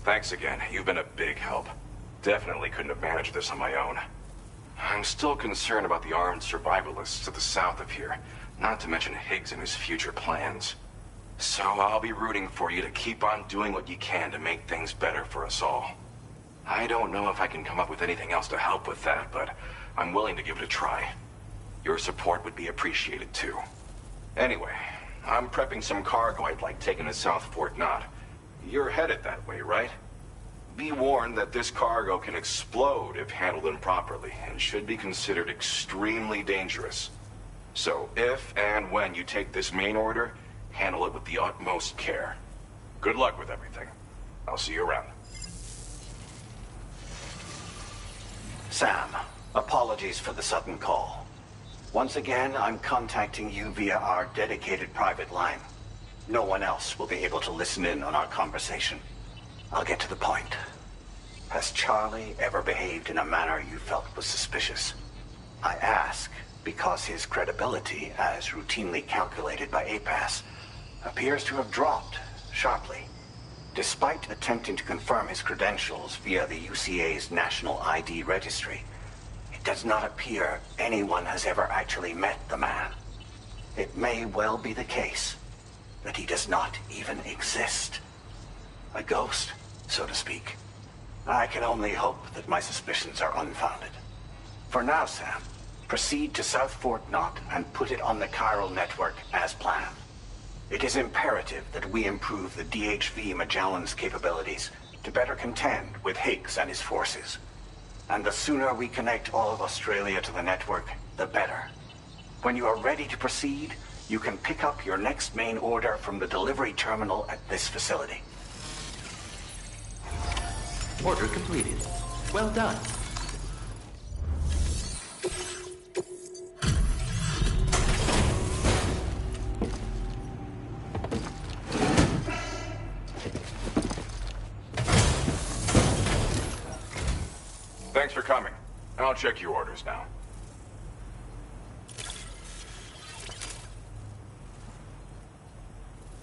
Thanks again. You've been a big help. Definitely couldn't have managed this on my own. I'm still concerned about the armed survivalists to the south of here, not to mention Higgs and his future plans. So I'll be rooting for you to keep on doing what you can to make things better for us all. I don't know if I can come up with anything else to help with that, but I'm willing to give it a try. Your support would be appreciated too. Anyway, I'm prepping some cargo I'd like taken to South Fort Knott. You're headed that way, right? Be warned that this cargo can explode if handled improperly, and should be considered extremely dangerous. So if and when you take this main order, handle it with the utmost care. Good luck with everything. I'll see you around. Sam, apologies for the sudden call. Once again, I'm contacting you via our dedicated private line. No one else will be able to listen in on our conversation. I'll get to the point. Has Charlie ever behaved in a manner you felt was suspicious? I ask because his credibility, as routinely calculated by APAS, appears to have dropped sharply. Despite attempting to confirm his credentials via the UCA's National ID Registry, it does not appear anyone has ever actually met the man. It may well be the case that he does not even exist. A ghost, so to speak. I can only hope that my suspicions are unfounded. For now, Sam, proceed to South Fort Knott and put it on the chiral network as planned. It is imperative that we improve the DHV Magellan's capabilities to better contend with Higgs and his forces. And the sooner we connect all of Australia to the network, the better. When you are ready to proceed, you can pick up your next main order from the delivery terminal at this facility. Order completed. Well done. Thanks for coming. I'll check your orders now.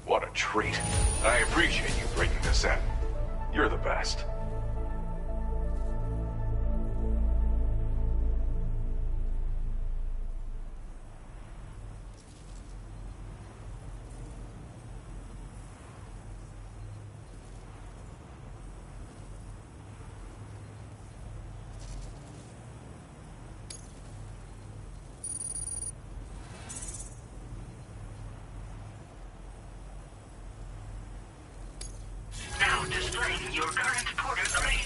What a treat. I appreciate you bringing this in. You're the best. Now displaying your current porter grade.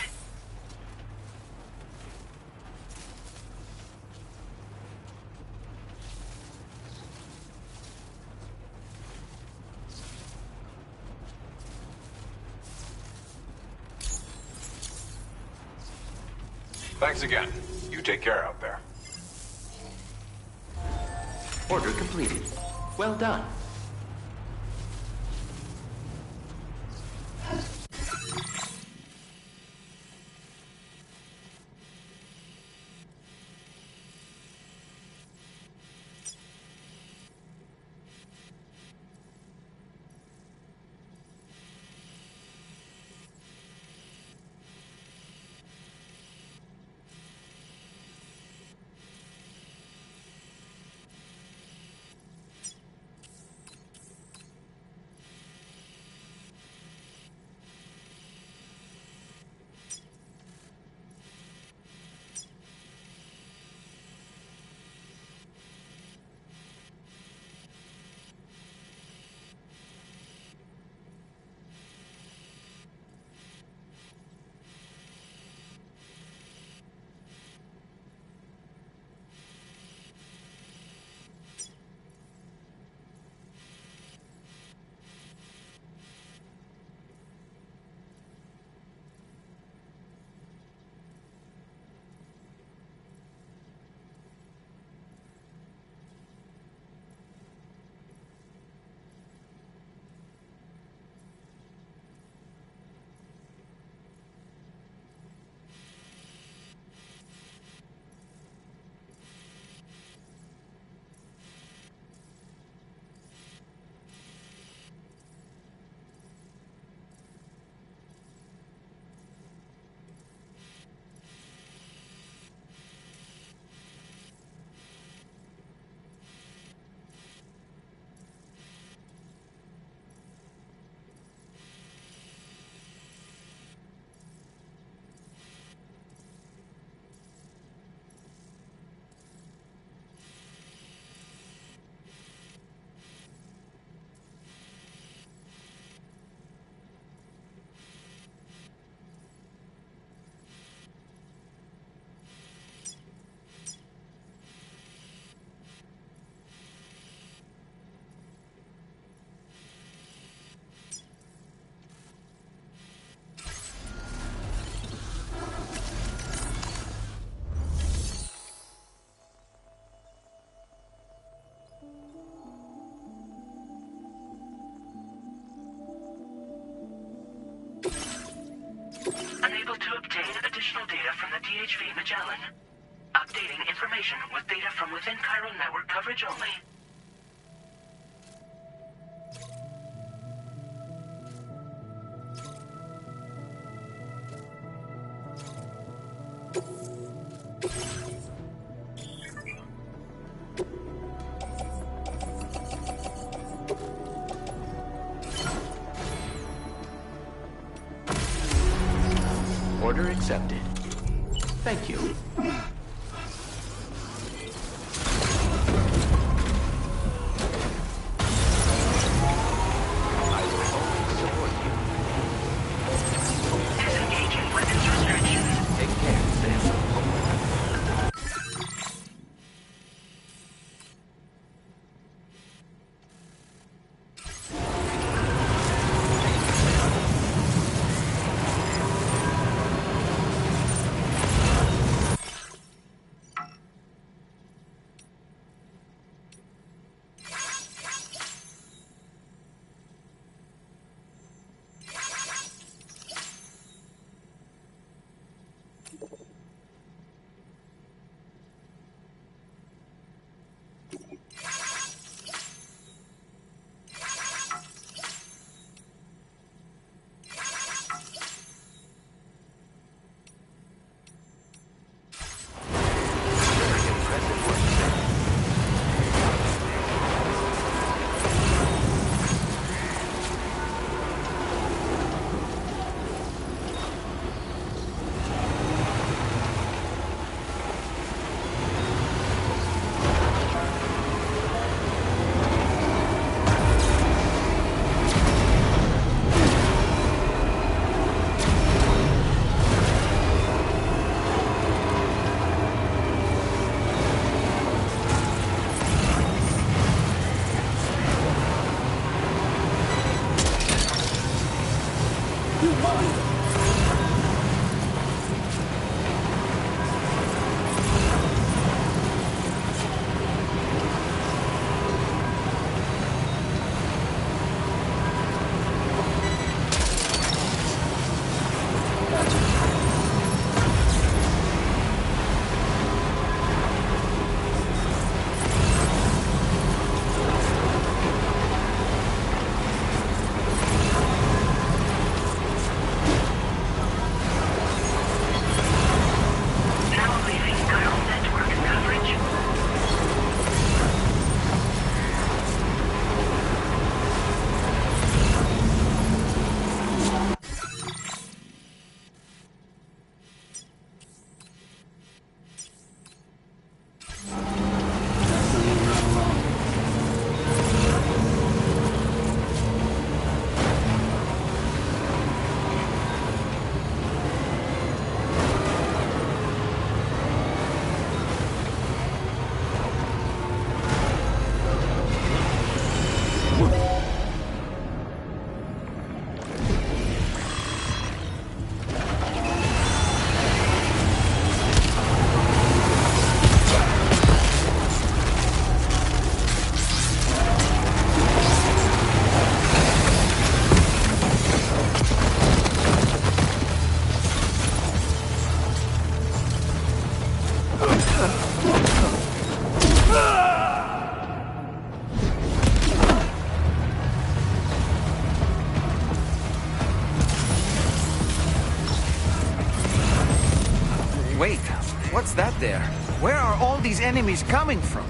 Thanks again. You take care out there. Order completed. Well done. Unable to obtain additional data from the DHV Magellan. Updating information with data from within chiral network coverage only. Order accepted. Thank you. I will always support you. Disengaging weapons restrictions. Take care, Sam. Wait, what's that there? Where are all these enemies coming from?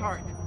apart.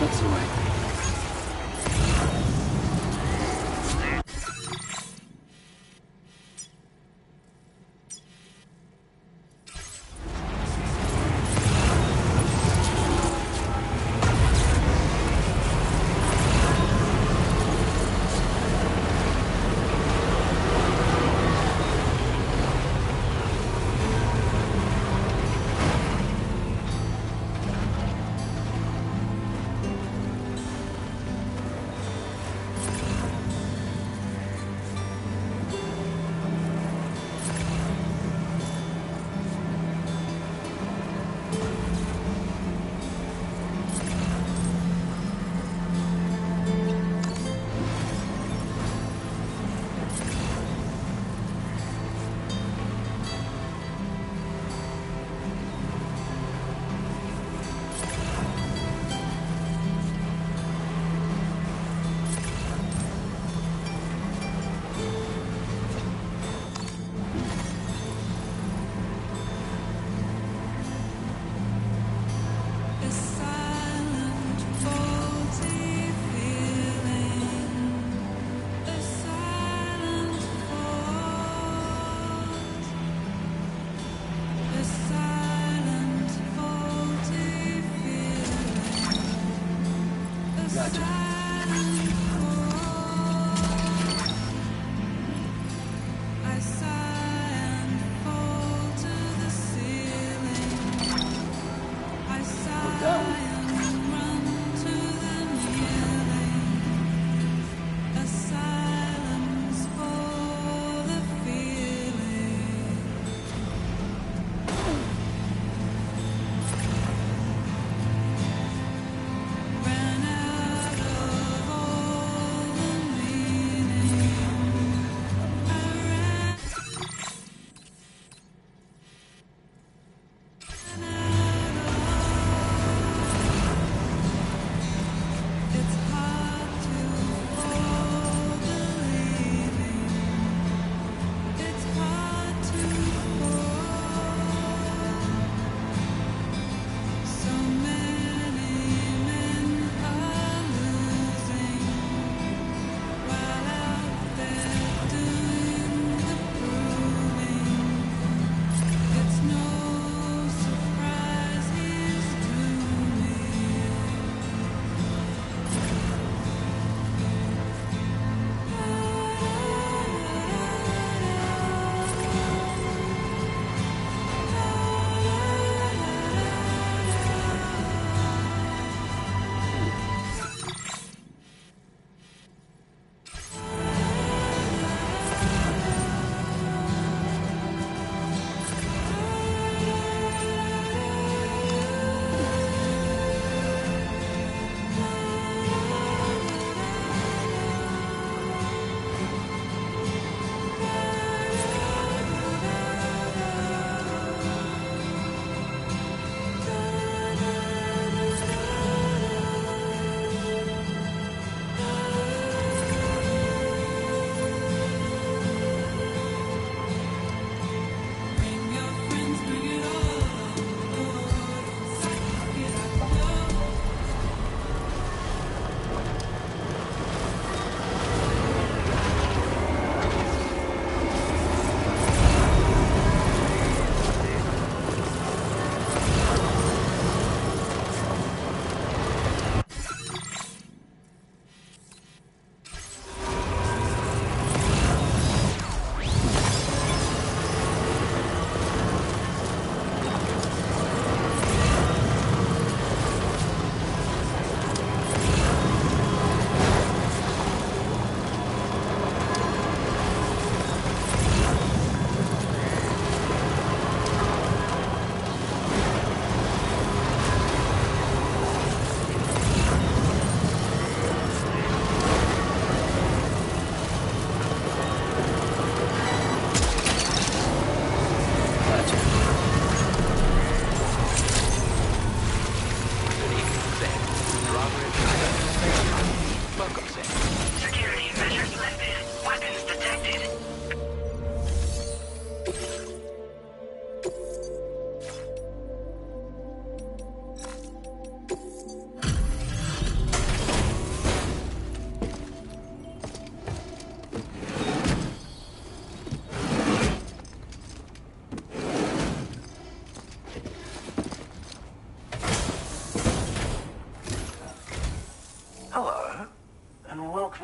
That's the way.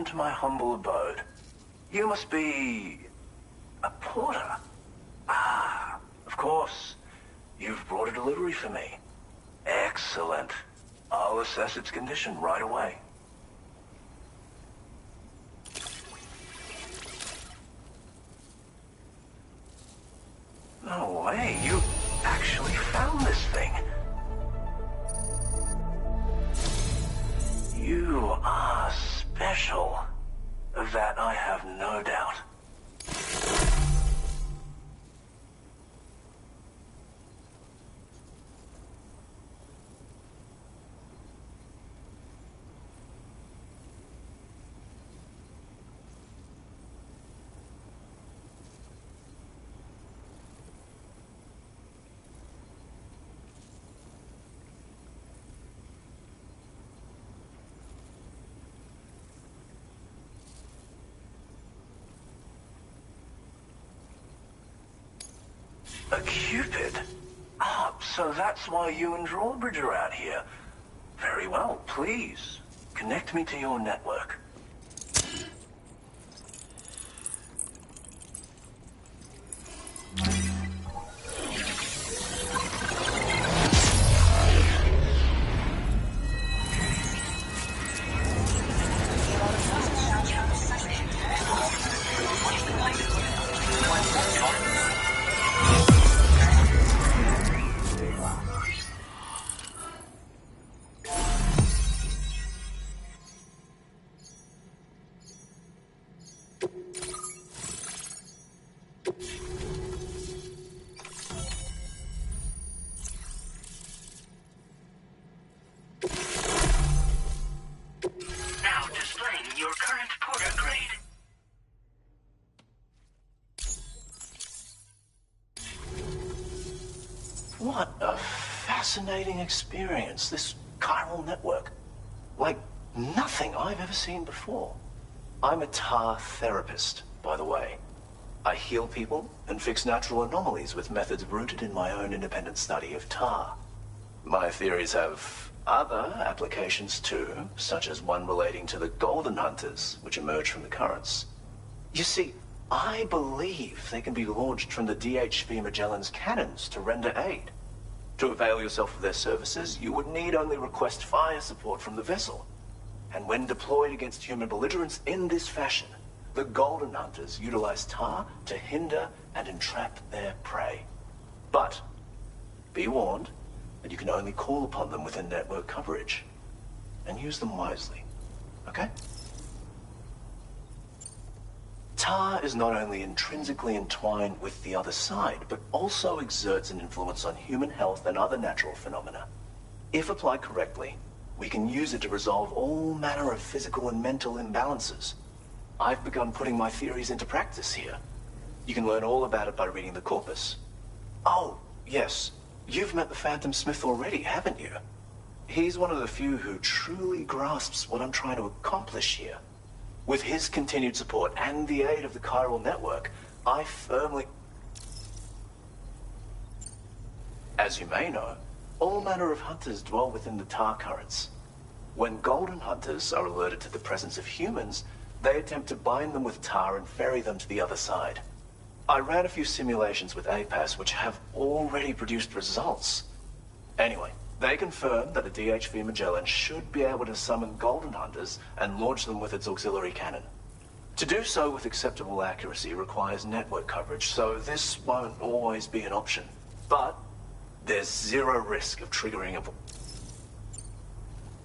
to my humble abode. You must be... a porter. Ah, of course. You've brought a delivery for me. Excellent. I'll assess its condition right away. No way, you actually found this thing. You are special. Of that I have no doubt. A Cupid? Ah, so that's why you and Drawbridge are out here. Very well, please. Connect me to your network. Now displaying your current porter grade. What a fascinating experience, this chiral network. Like nothing I've ever seen before. I'm a tar therapist, by the way. I heal people and fix natural anomalies with methods rooted in my own independent study of tar. My theories have other applications too, such as one relating to the golden hunters, which emerge from the currents. You see, I believe they can be launched from the DHV Magellan's cannons to render aid. To avail yourself of their services, you would need only request fire support from the vessel. And when deployed against human belligerents in this fashion, the golden hunters utilize tar to hinder and entrap their prey. But be warned that you can only call upon them within network coverage. And use them wisely, okay? Tar is not only intrinsically entwined with the other side, but also exerts an influence on human health and other natural phenomena. If applied correctly, we can use it to resolve all manner of physical and mental imbalances. I've begun putting my theories into practice here. You can learn all about it by reading the corpus. Oh, yes. You've met the Phantom Smith already, haven't you? He's one of the few who truly grasps what I'm trying to accomplish here. With his continued support and the aid of the chiral network, I firmly... As you may know, all manner of hunters dwell within the tar currents. When golden hunters are alerted to the presence of humans, they attempt to bind them with tar and ferry them to the other side. I ran a few simulations with APAS which have already produced results. Anyway, they confirm that the DHV Magellan should be able to summon golden hunters and launch them with its auxiliary cannon. To do so with acceptable accuracy requires network coverage, so this won't always be an option. But there's zero risk of triggering a...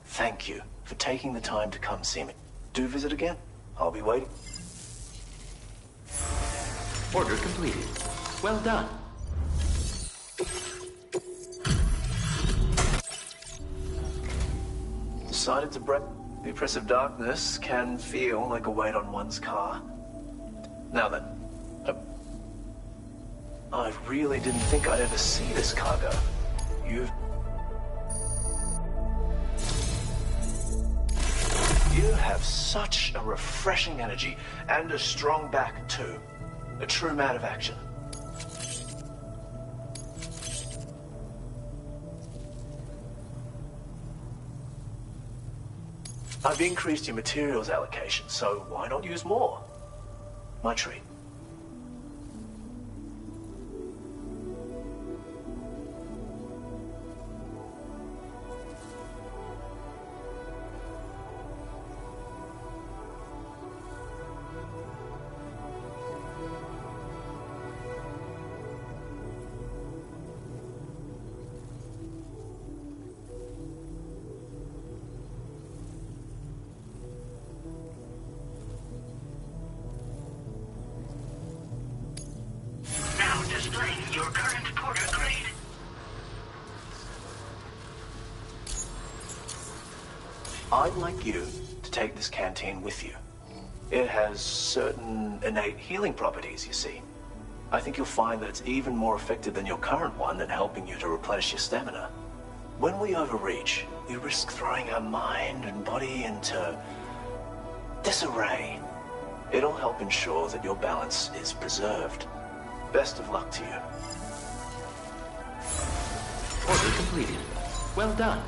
Thank you for taking the time to come see me. Do visit again. I'll be waiting. Order completed. Well done. Decided to break. The oppressive darkness can feel like a weight on one's car. Now then, I really didn't think I'd ever see this cargo. You have such a refreshing energy and a strong back too. A true man of action. I've increased your materials allocation, so why not use more? My treat. Now displaying your current porter grade. I'd like you to take this canteen with you. It has certain innate healing properties, you see. I think you'll find that it's even more effective than your current one at helping you to replenish your stamina. When we overreach, we risk throwing our mind and body into disarray. It'll help ensure that your balance is preserved. Best of luck to you. Order completed. Well done.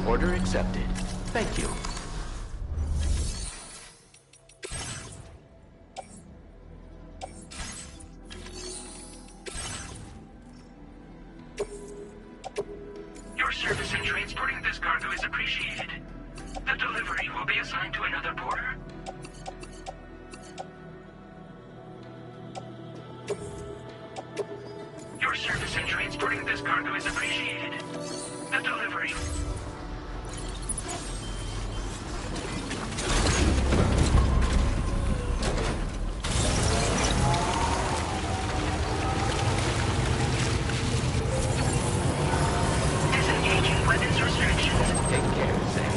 Order accepted. Thank you. Your service in transporting this cargo is appreciated. The delivery will be assigned to another porter. Your service in transporting this cargo is appreciated. The delivery. Disengaging weapons restrictions. Take care, Sam.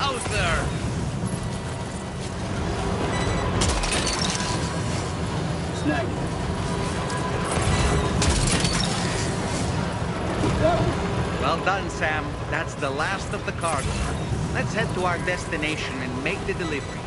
Wowzer! Well done, Sam. That's the last of the cargo. Let's head to our destination and make the delivery.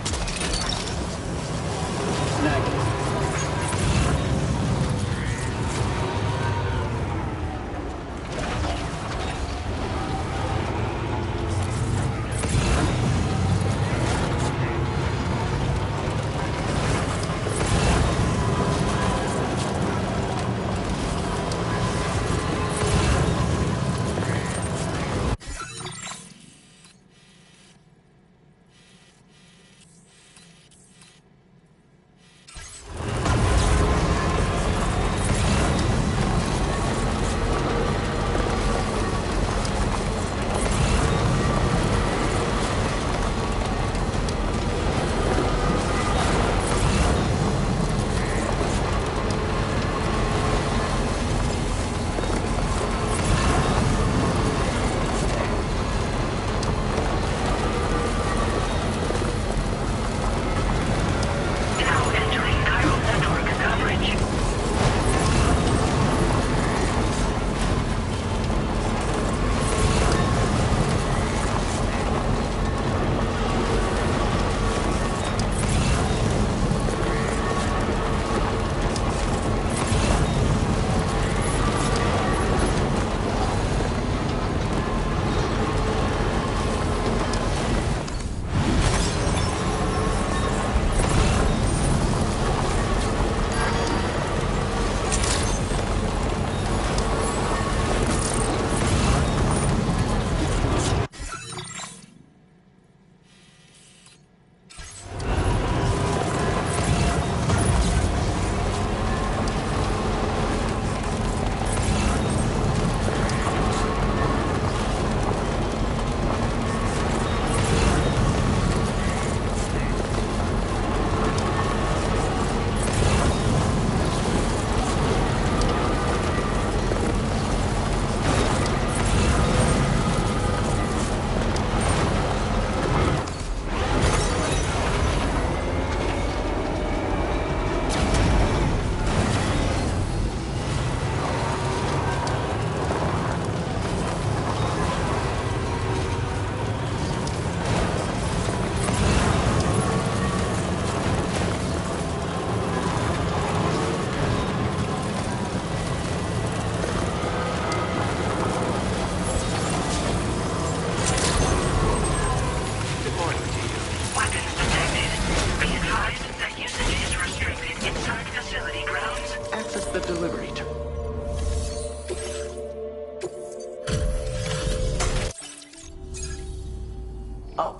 Oh,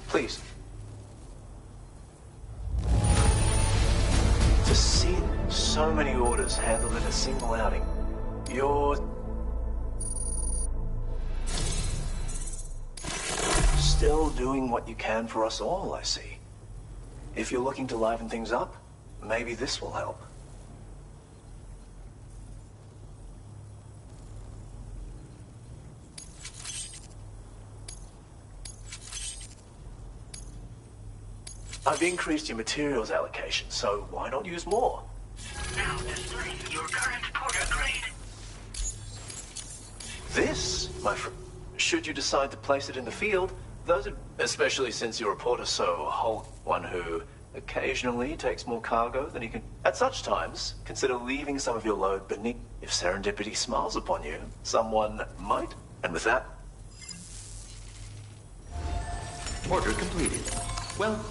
please. To see so many orders handled in a single outing, you're still doing what you can for us all, I see. If you're looking to liven things up, maybe this will help. I've increased your materials allocation, so why not use more? Now displaying your current porter grade. This, my friend, should you decide to place it in the field, those are, especially since your reporter so whole, one who occasionally takes more cargo than he can. At such times, consider leaving some of your load beneath. If serendipity smiles upon you, someone might. And with that, Order completed. Well,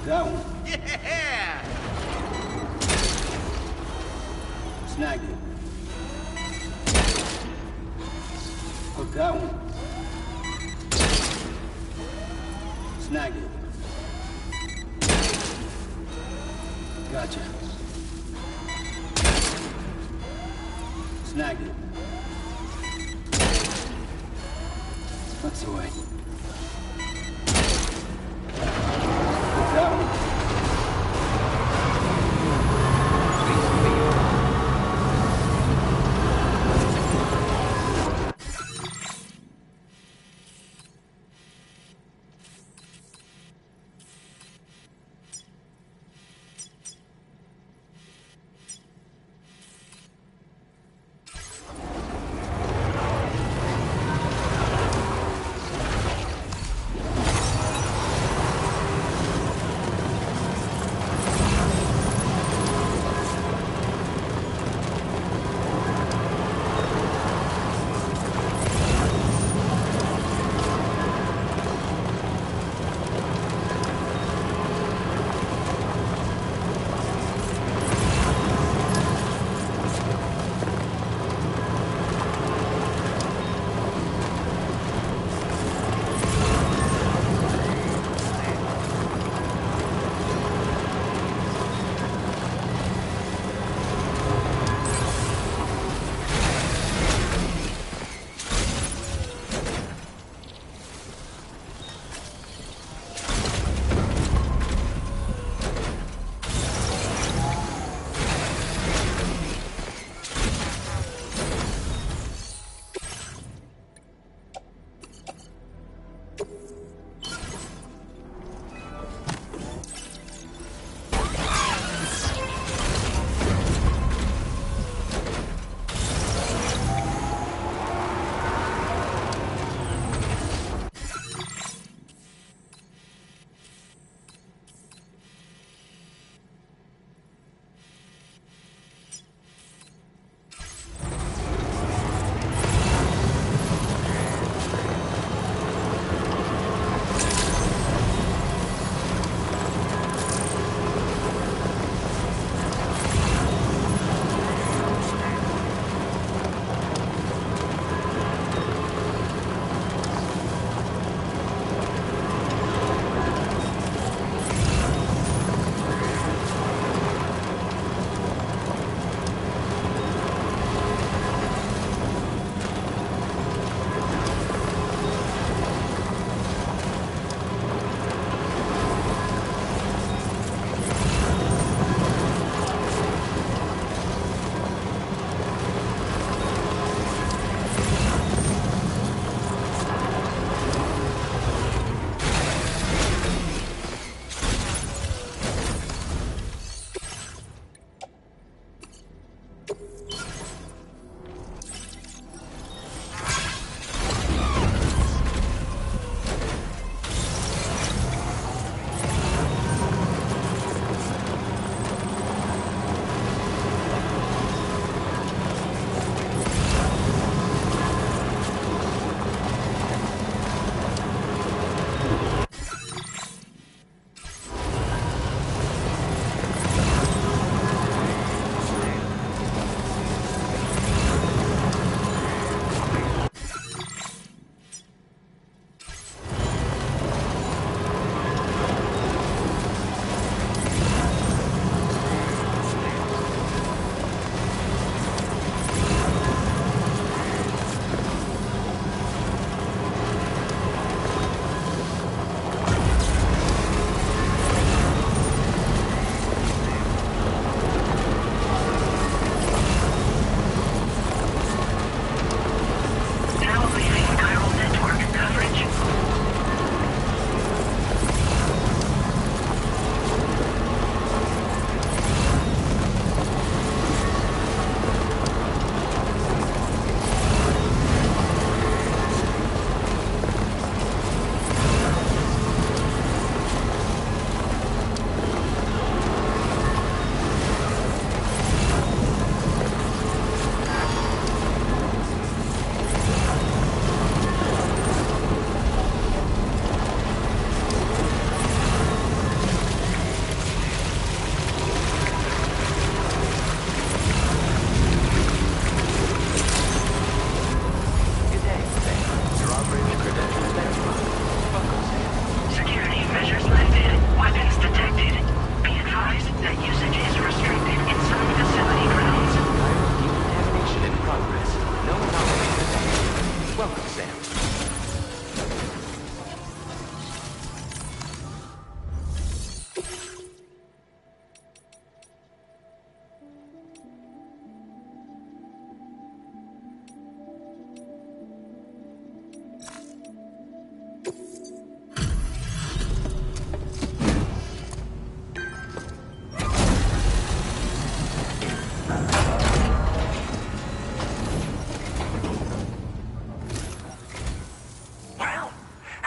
That one. Yeah! Snagged it. Hook that one. Snagged it. Gotcha. Snagged it. That's the way. Hook that one.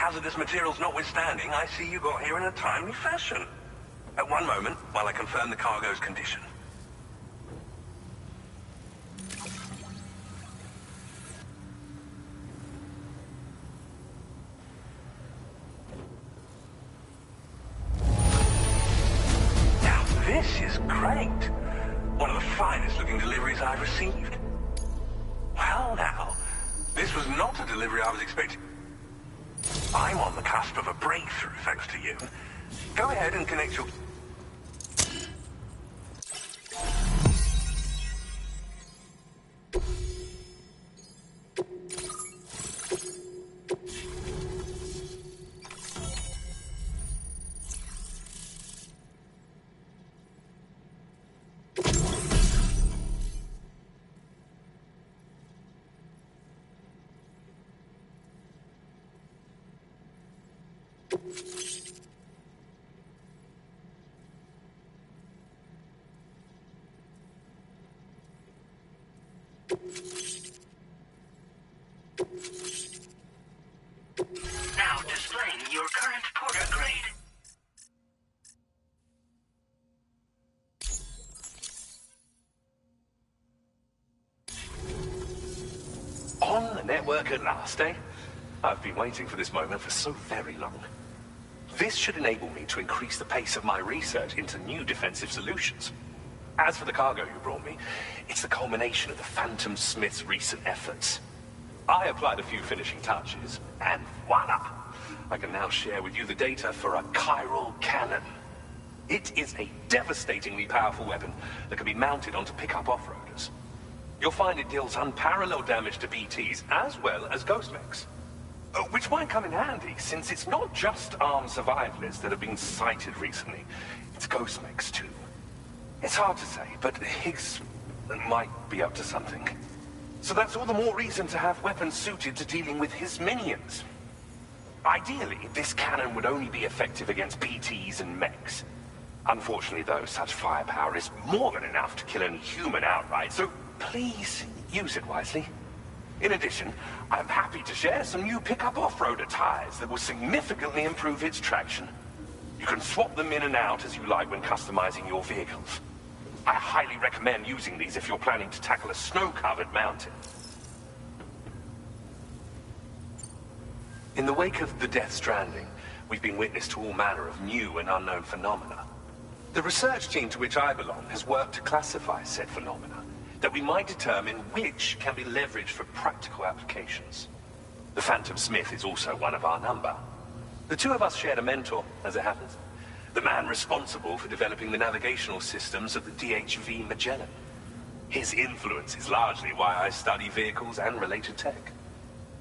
Hazardous materials notwithstanding, I see you got here in a timely fashion. At one moment, while I confirm the cargo's condition. Now this is great. One of the finest looking deliveries I've received. Well now, this was not a delivery I was expecting. I'm on the cusp of a breakthrough, thanks to you. Go ahead and connect your... Now displaying your current porter grade. On the network at last, eh? I've been waiting for this moment for so very long. This should enable me to increase the pace of my research into new defensive solutions. As for the cargo you brought me, it's the culmination of the Phantom Smith's recent efforts. I applied a few finishing touches, and voila! I can now share with you the data for a chiral cannon. It is a devastatingly powerful weapon that can be mounted onto pickup off-roaders. You'll find it deals unparalleled damage to BTs as well as ghost mechs. Which might come in handy, since it's not just armed survivalists that have been sighted recently. It's ghost mechs too. It's hard to say, but Higgs might be up to something. So that's all the more reason to have weapons suited to dealing with his minions. Ideally, this cannon would only be effective against BTs and mechs. Unfortunately, though, such firepower is more than enough to kill any human outright, so please use it wisely. In addition, I'm happy to share some new pickup off-roader tires that will significantly improve its traction. You can swap them in and out as you like when customizing your vehicles. I highly recommend using these if you're planning to tackle a snow-covered mountain. In the wake of the Death Stranding, we've been witness to all manner of new and unknown phenomena. The research team to which I belong has worked to classify said phenomena, that we might determine which can be leveraged for practical applications. The Phantom Smith is also one of our number. The two of us shared a mentor, as it happens. The man responsible for developing the navigational systems of the DHV Magellan. His influence is largely why I study vehicles and related tech.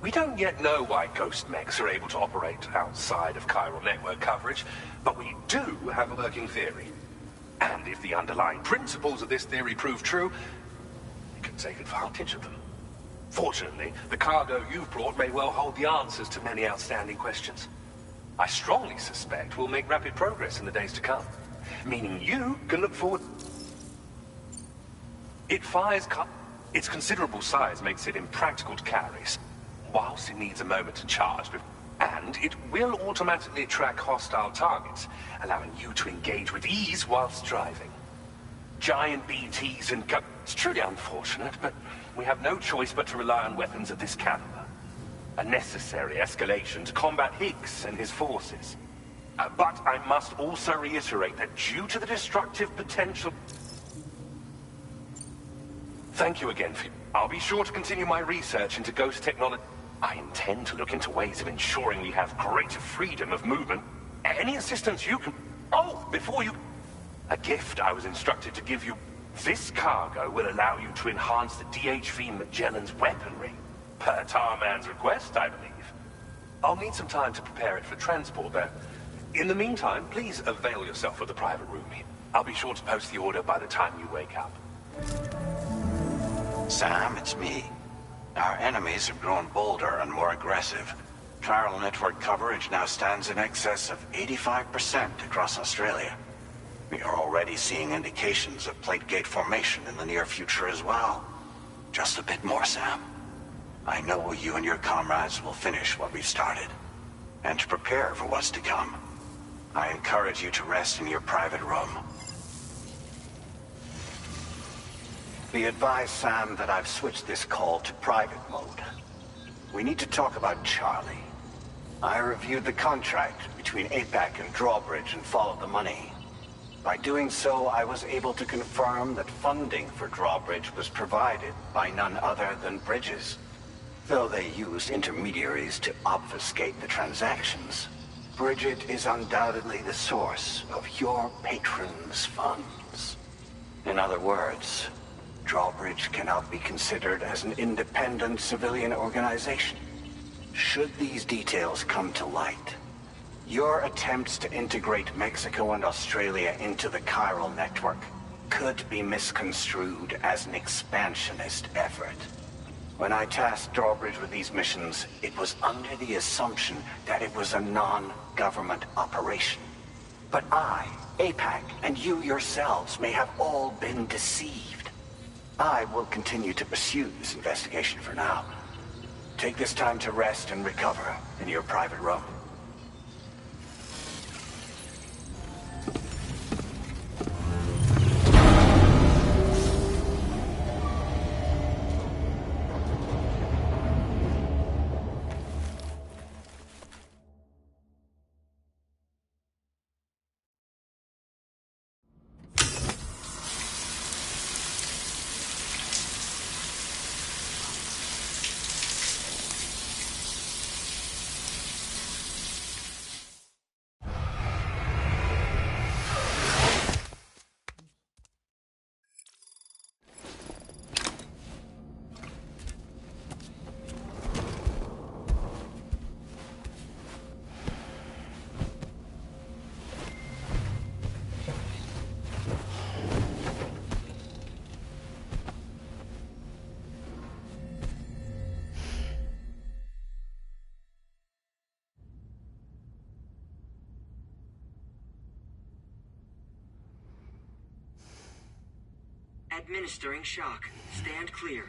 We don't yet know why ghost mechs are able to operate outside of chiral network coverage, but we do have a working theory. And if the underlying principles of this theory prove true, we can take advantage of them. Fortunately, the cargo you've brought may well hold the answers to many outstanding questions. I strongly suspect we'll make rapid progress in the days to come, meaning you can look forward. Its considerable size makes it impractical to carry, whilst it needs a moment to charge, and it will automatically track hostile targets, allowing you to engage with ease whilst driving. Giant BTs and it's truly unfortunate, but we have no choice but to rely on weapons of this caliber. A necessary escalation to combat Higgs and his forces. But I must also reiterate that due to the destructive potential... Thank you again for... I'll be sure to continue my research into ghost technology. I intend to look into ways of ensuring we have greater freedom of movement. Any assistance you can... Oh, before you... A gift I was instructed to give you. This cargo will allow you to enhance the DHV Magellan's weaponry. Per Tarman's request, I believe. I'll need some time to prepare it for transport, though. In the meantime, please avail yourself of the private room here. I'll be sure to post the order by the time you wake up. Sam, it's me. Our enemies have grown bolder and more aggressive. Chiral network coverage now stands in excess of 85% across Australia. We are already seeing indications of plate gate formation in the near future as well. Just a bit more, Sam. I know you and your comrades will finish what we've started. and to prepare for what's to come. I encourage you to rest in your private room. Be advised, Sam, that I've switched this call to private mode. We need to talk about Charlie. I reviewed the contract between APAC and Drawbridge and followed the money. By doing so, I was able to confirm that funding for Drawbridge was provided by none other than Bridges. Though they used intermediaries to obfuscate the transactions, Bridget is undoubtedly the source of your patron's funds. In other words, Drawbridge cannot be considered as an independent civilian organization. Should these details come to light, your attempts to integrate Mexico and Australia into the chiral network could be misconstrued as an expansionist effort. When I tasked Drawbridge with these missions, it was under the assumption that it was a non-government operation. But I, APAC, and you yourselves may have all been deceived. I will continue to pursue this investigation for now. Take this time to rest and recover in your private room. Administering shock. Stand clear.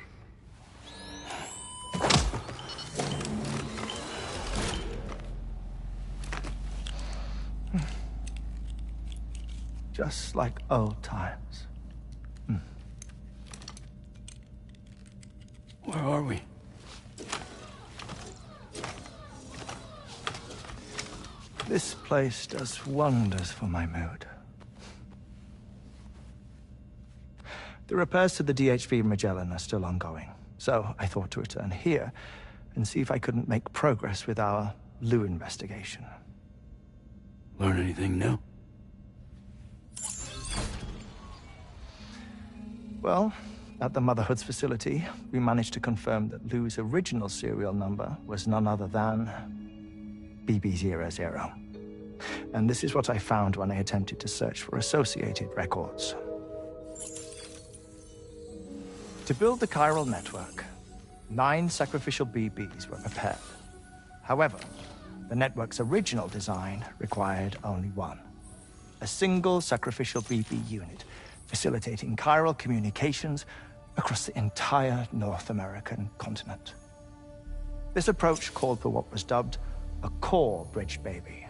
Just like old times. Where are we? This place does wonders for my mood. The repairs to the DHV Magellan are still ongoing, so I thought to return here and see if I couldn't make progress with our Lou investigation. Learn anything new? Well, at the Motherhood's facility, we managed to confirm that Lou's original serial number was none other than BB00. And this is what I found when I attempted to search for associated records. To build the chiral network, 9 sacrificial BBs were prepared. However, the network's original design required only 1. A single sacrificial BB unit, facilitating chiral communications across the entire North American continent. This approach called for what was dubbed a core bridge baby,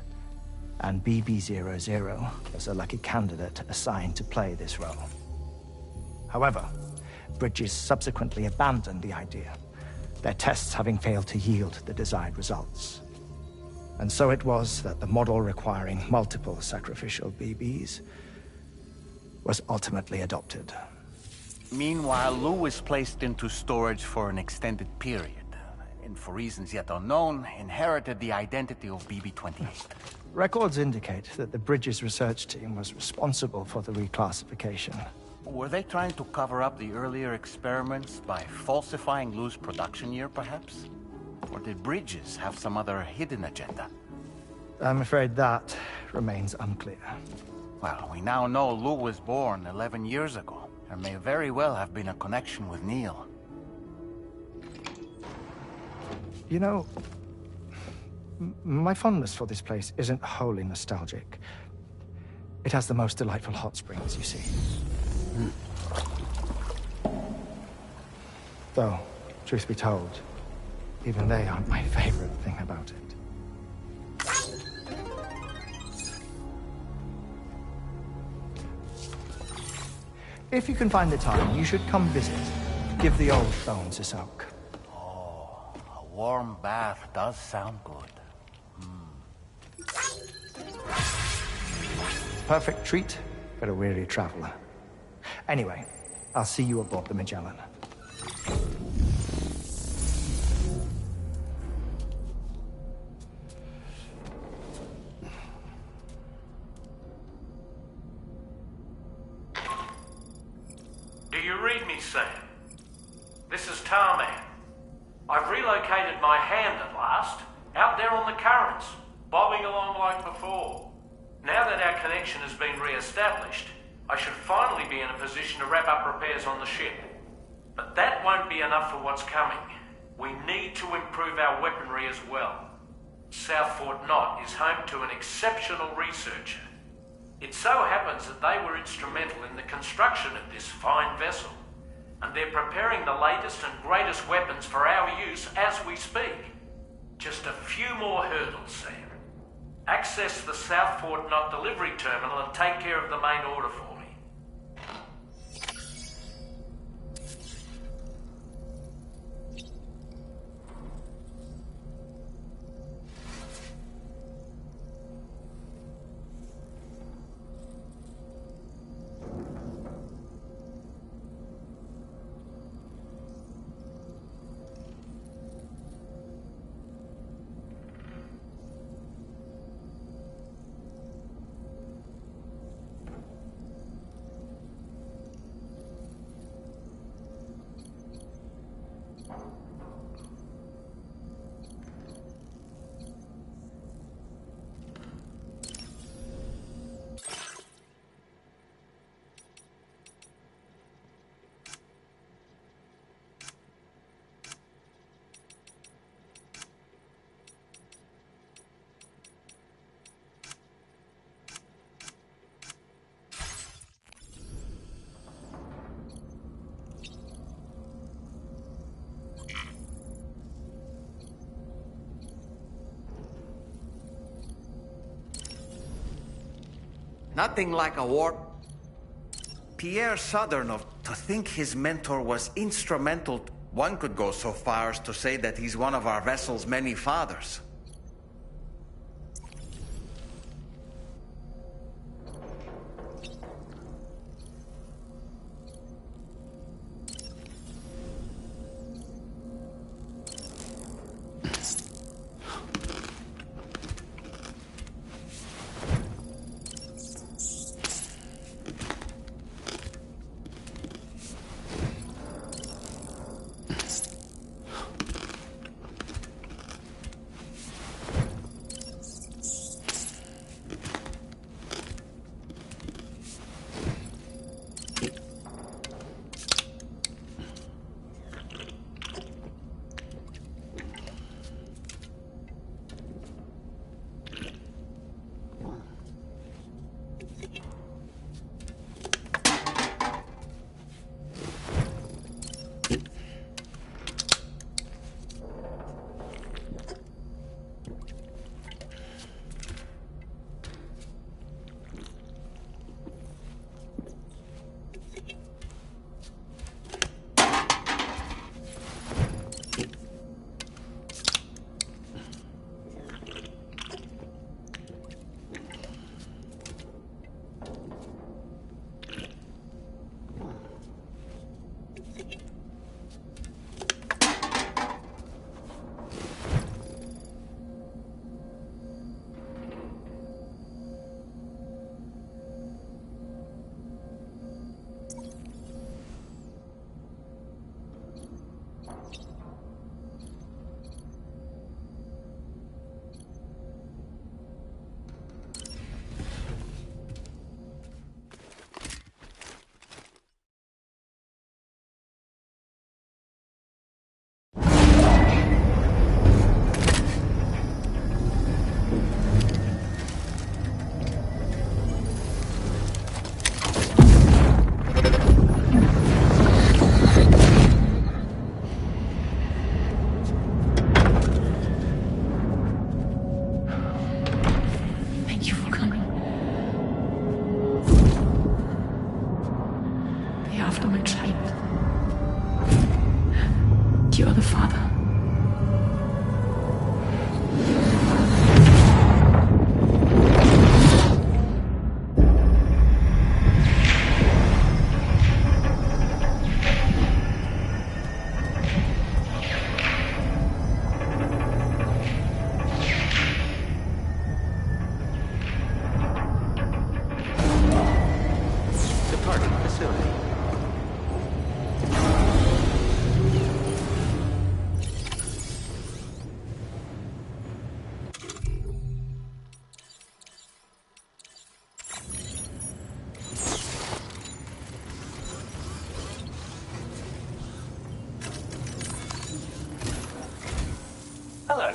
and BB00 was a lucky candidate assigned to play this role. However, Bridges subsequently abandoned the idea, their tests having failed to yield the desired results. And so it was that the model requiring multiple sacrificial BBs was ultimately adopted. Meanwhile, Lou was placed into storage for an extended period, and for reasons yet unknown, inherited the identity of BB-28. Records indicate that the Bridges research team was responsible for the reclassification. Were they trying to cover up the earlier experiments by falsifying Lou's production year, perhaps? Or did Bridges have some other hidden agenda? I'm afraid that remains unclear. Well, we now know Lou was born 11 years ago. There may very well have been a connection with Neil. You know, my fondness for this place isn't wholly nostalgic. It has the most delightful hot springs, you see. Though, truth be told, even they aren't my favorite thing about it. If you can find the time, you should come visit. Give the old bones a soak. Oh, a warm bath does sound good. Perfect treat for a weary traveler. Anyway, I'll see you aboard the Magellan. Do you read me, Sam? This is Tarman. I've relocated my hand at last, out there on the currents, bobbing along like before. Now that our connection has been re-established, I should finally be in a position to wrap up repairs on the ship. But that won't be enough for what's coming. We need to improve our weaponry as well. South Fort Knot is home to an exceptional researcher. It so happens that they were instrumental in the construction of this fine vessel, and they're preparing the latest and greatest weapons for our use as we speak. Just a few more hurdles, Sam. Access the South Fort Knot delivery terminal and take care of the main order for me. Nothing like a war. Pierre Southernov, to think his mentor was instrumental. One could go so far as to say that he's one of our vessel's many fathers.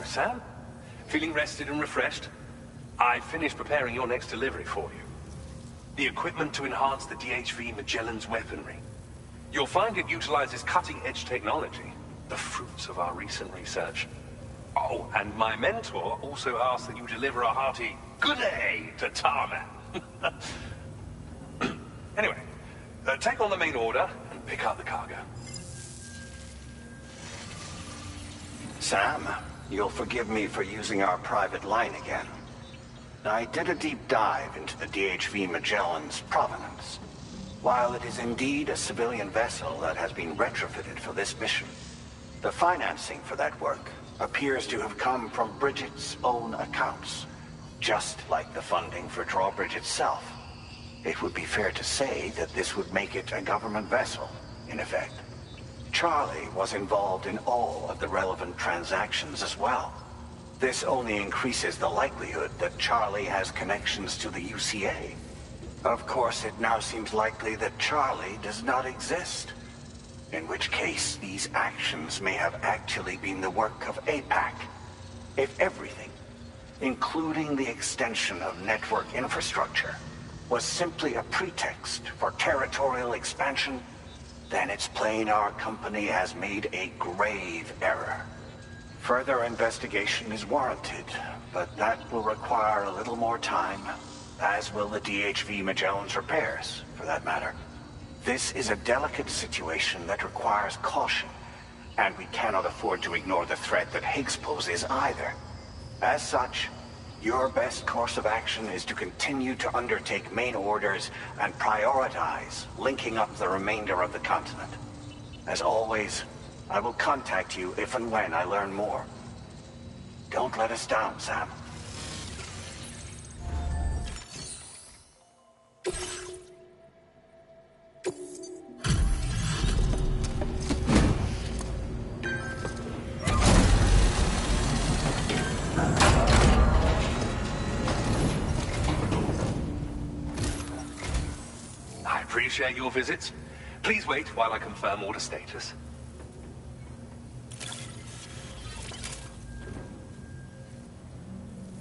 Sam. Feeling rested and refreshed? I finished preparing your next delivery for you. The equipment to enhance the DHV Magellan's weaponry. You'll find it utilizes cutting-edge technology, the fruits of our recent research. Oh, and my mentor also asked that you deliver a hearty good day to Tarman. Anyway, take on the main order and pick up the cargo. Sam, you'll forgive me for using our private line again. I did a deep dive into the DHV Magellan's provenance. While it is indeed a civilian vessel that has been retrofitted for this mission, the financing for that work appears to have come from Bridget's own accounts, just like the funding for Drawbridge itself. It would be fair to say that this would make it a government vessel, in effect. Charlie was involved in all of the relevant transactions as well. This only increases the likelihood that Charlie has connections to the UCA. Of course, it now seems likely that Charlie does not exist. In which case, these actions may have actually been the work of APAC. If everything, including the extension of network infrastructure, was simply a pretext for territorial expansion, then it's plain our company has made a grave error. Further investigation is warranted, but that will require a little more time, as will the DHV Magellan's repairs, for that matter. This is a delicate situation that requires caution, and we cannot afford to ignore the threat that Higgs poses either. As such, your best course of action is to continue to undertake main orders and prioritize linking up the remainder of the continent. As always, I will contact you if and when I learn more. Don't let us down, Sam. I appreciate your visits. Please wait while I confirm order status.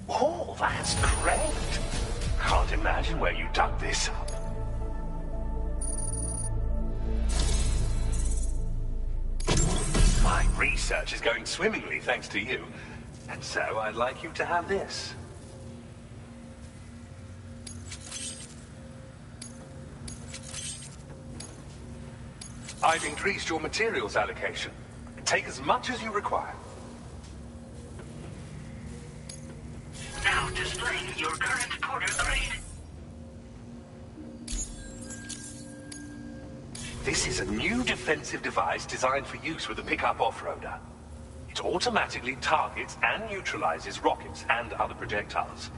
Oh, that's great! Can't imagine where you dug this up. My research is going swimmingly thanks to you. And so I'd like you to have this. I've increased your materials allocation. Take as much as you require. Now displaying your current Porter grade. This is a new defensive device designed for use with a pickup off-roader. It automatically targets and neutralizes rockets and other projectiles.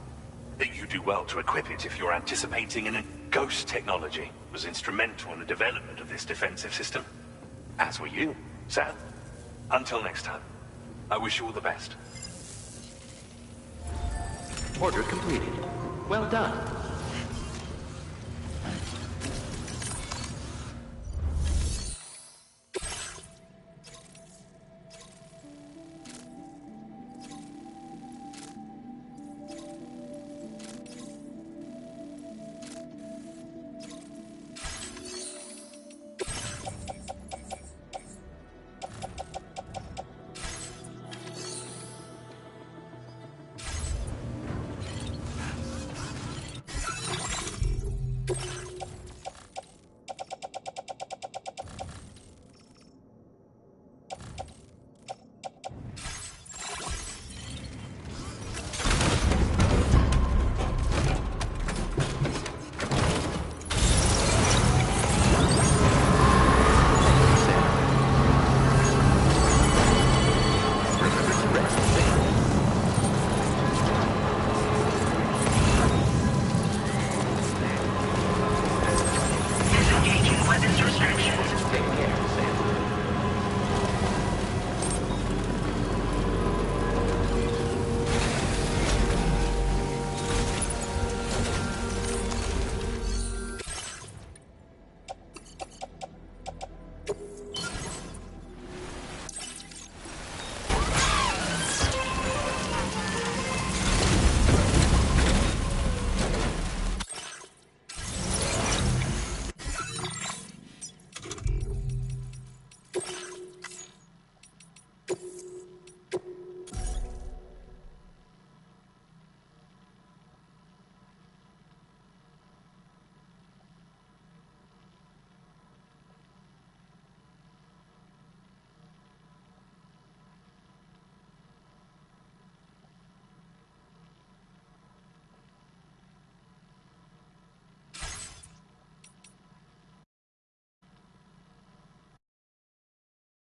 You do well to equip it if you're anticipating an ghost technology was instrumental in the development of this defensive system. As were you, Sam. Until next time, I wish you all the best. Order completed. Well done.